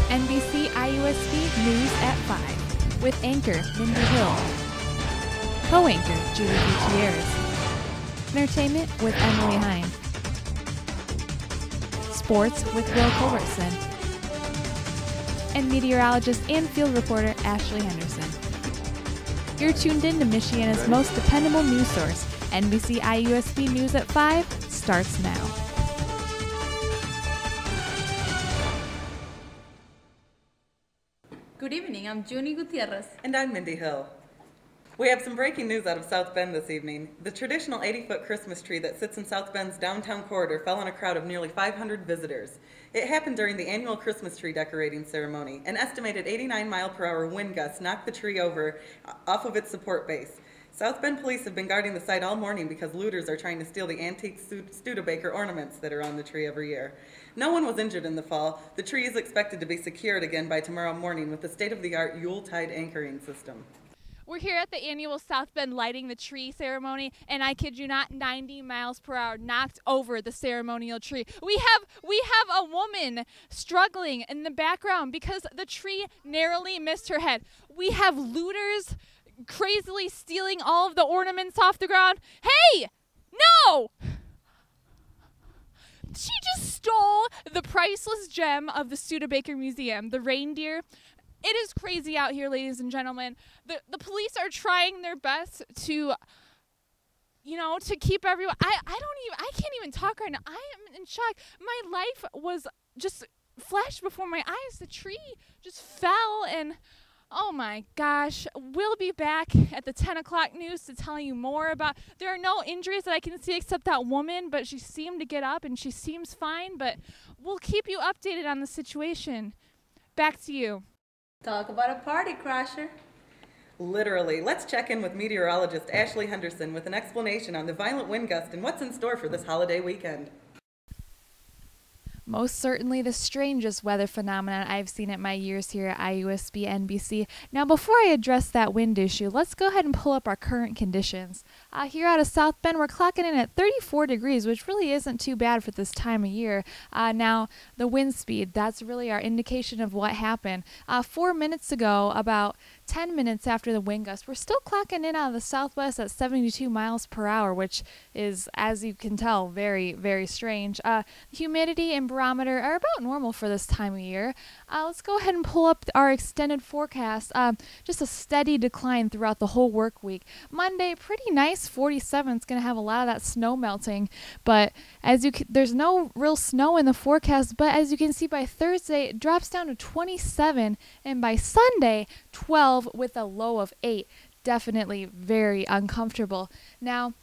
NBC IUSB News at 5 with anchor Mindy Hill, co-anchor Julie Gutierrez, entertainment with Emily Hine, sports with Will Culbertson, and meteorologist and field reporter Ashley Henderson. You're tuned in to Michiana's most dependable news source. NBC IUSB News at 5 starts now. Good evening, I'm Junie Gutierrez. And I'm Mindy Hill. We have some breaking news out of South Bend this evening. The traditional 80-foot Christmas tree that sits in South Bend's downtown corridor fell on a crowd of nearly 500 visitors. It happened during the annual Christmas tree decorating ceremony. An estimated 89-mile-per-hour wind gust knocked the tree over off of its support base. South Bend police have been guarding the site all morning because looters are trying to steal the antique Studebaker ornaments that are on the tree every year. No one was injured in the fall. The tree is expected to be secured again by tomorrow morning with the state-of-the-art Yuletide anchoring system. We're here at the annual South Bend Lighting the Tree ceremony, and I kid you not, 90 miles per hour knocked over the ceremonial tree. We have a woman struggling in the background because the tree narrowly missed her head. We have looters crazily stealing all of the ornaments off the ground. Hey! No! She just stole the priceless gem of the Studebaker Museum, the reindeer. It is crazy out here, ladies and gentlemen. The police are trying their best to, to keep everyone. I can't even talk right now. I am in shock. My life was just flashed before my eyes. The tree just fell and oh my gosh. We'll be back at the 10 o'clock news to tell you more about. There are no injuries that I can see except that woman, but she seemed to get up and she seems fine, but we'll keep you updated on the situation. Back to you. Talk about a party crasher. Literally. Let's check in with meteorologist Ashley Henderson with an explanation on the violent wind gust and what's in store for this holiday weekend. Most certainly the strangest weather phenomenon I've seen at my years here at IUSB NBC. Now, before I address that wind issue, let's go ahead and pull up our current conditions. Here out of South Bend, we're clocking in at 34 degrees, which really isn't too bad for this time of year. Now, the wind speed, that's really our indication of what happened. 4 minutes ago, about 10 minutes after the wind gust, we're still clocking in out of the southwest at 72 miles per hour, which is, as you can tell, very, very strange. Humidity and barometer are about normal for this time of year. Let's go ahead and pull up our extended forecast. Just a steady decline throughout the whole work week. Monday, pretty nice, 47. It's going to have a lot of that snow melting, but there's no real snow in the forecast, but as you can see by Thursday, it drops down to 27, and by Sunday, 12 with a low of 8. Definitely very uncomfortable. Now,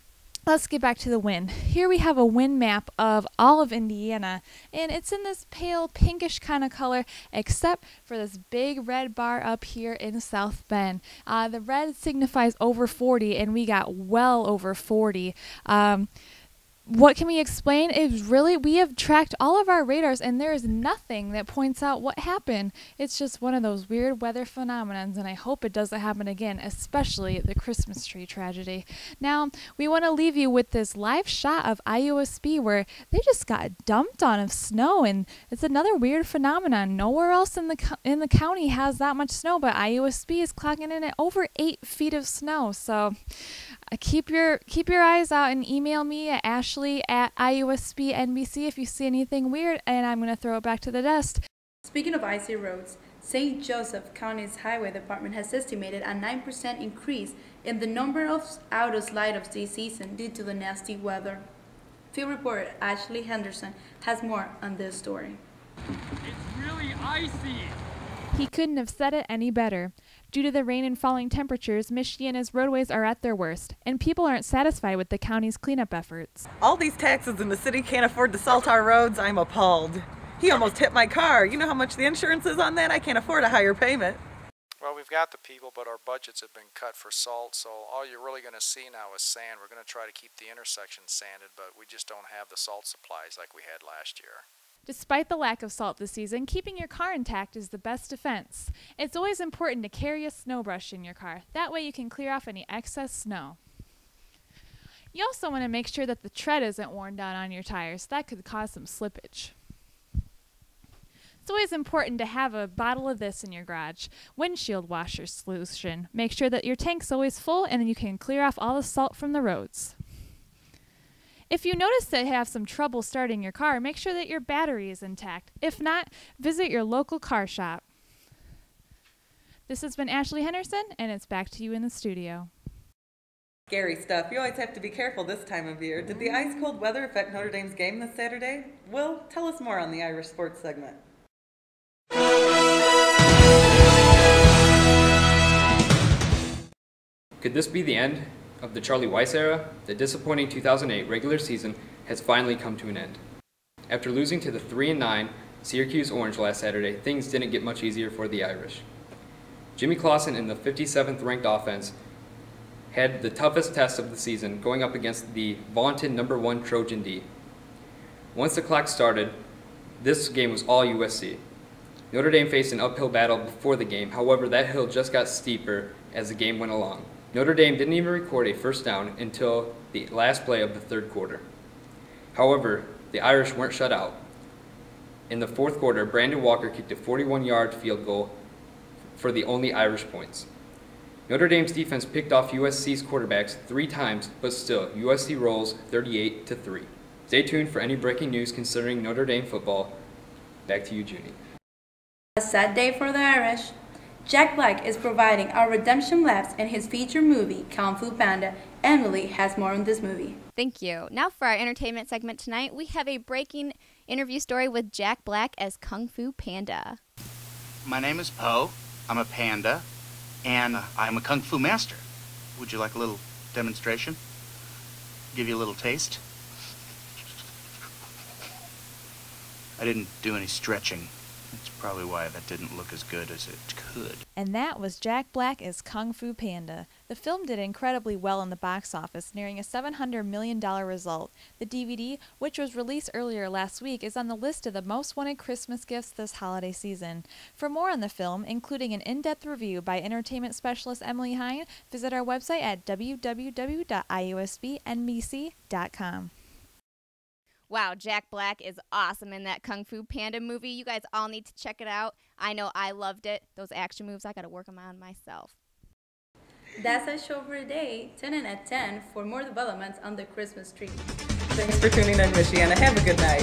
let's get back to the wind. Here we have a wind map of all of Indiana, and it's in this pale pinkish kind of color, except for this big red bar up here in South Bend. The red signifies over 40, and we got well over 40. What can we explain is really we have tracked all of our radars and there is nothing that points out what happened. It's just one of those weird weather phenomenons, and I hope it doesn't happen again, especially the Christmas tree tragedy. Now, we want to leave you with this live shot of IUSB where they just got dumped on of snow, and it's another weird phenomenon. Nowhere else in the county has that much snow, but IUSB is clocking in at over 8 feet of snow. So keep your eyes out and email me at Ashley@IUSB NBC if you see anything weird, and I'm going to throw it back to the desk. Speaking of icy roads, St. Joseph County's Highway Department has estimated a 9% increase in the number of auto slide-ups this season due to the nasty weather. Field reporter Ashley Henderson has more on this story. It's really icy. He couldn't have said it any better. Due to the rain and falling temperatures, Michiana's roadways are at their worst, and people aren't satisfied with the county's cleanup efforts. All these taxes and the city can't afford to salt our roads. I'm appalled. He almost hit my car. You know how much the insurance is on that? I can't afford a higher payment. Well, we've got the people, but our budgets have been cut for salt, so all you're really going to see now is sand. We're going to try to keep the intersections sanded, but we just don't have the salt supplies like we had last year. Despite the lack of salt this season, keeping your car intact is the best defense. It's always important to carry a snow brush in your car. That way you can clear off any excess snow. You also want to make sure that the tread isn't worn down on your tires. That could cause some slippage. It's always important to have a bottle of this in your garage. Windshield washer solution. Make sure that your tank's always full and then you can clear off all the salt from the roads. If you notice that you have some trouble starting your car, make sure that your battery is intact. If not, visit your local car shop. This has been Ashley Henderson, and it's back to you in the studio. Scary stuff. You always have to be careful this time of year. Did the ice-cold weather affect Notre Dame's game this Saturday? Will, tell us more on the Irish Sports segment. Could this be the end of the Charlie Weiss era? The disappointing 2008 regular season has finally come to an end. After losing to the 3-9 Syracuse Orange last Saturday, things didn't get much easier for the Irish. Jimmy Clausen in the 57th ranked offense had the toughest test of the season, going up against the vaunted #1 Trojan D. Once the clock started, this game was all USC. Notre Dame faced an uphill battle before the game, however that hill just got steeper as the game went along. Notre Dame didn't even record a first down until the last play of the third quarter. However, the Irish weren't shut out. In the fourth quarter, Brandon Walker kicked a 41-yard field goal for the only Irish points. Notre Dame's defense picked off USC's quarterbacks 3 times, but still, USC rolls 38-3. Stay tuned for any breaking news concerning Notre Dame football. Back to you, Junie. A sad day for the Irish. Jack Black is providing our redemption laps in his feature movie, Kung Fu Panda. Emily has more on this movie. Thank you. Now for our entertainment segment tonight, we have a breaking interview story with Jack Black as Kung Fu Panda. My name is Po. I'm a panda, and I'm a Kung Fu master. Would you like a little demonstration? Give you a little taste? I didn't do any stretching. That's probably why that didn't look as good as it could. And that was Jack Black as Kung Fu Panda. The film did incredibly well in the box office, nearing a $700 million result. The DVD, which was released earlier last week, is on the list of the most wanted Christmas gifts this holiday season. For more on the film, including an in-depth review by entertainment specialist Emily Hine, visit our website at www.iusbnbc.com. Wow, Jack Black is awesome in that Kung Fu Panda movie. You guys all need to check it out. I know I loved it. Those action moves, I got to work them on myself. That's our show for today. Tune in at 10 for more developments on the Christmas tree. Thanks for tuning in, Michiana. Have a good night.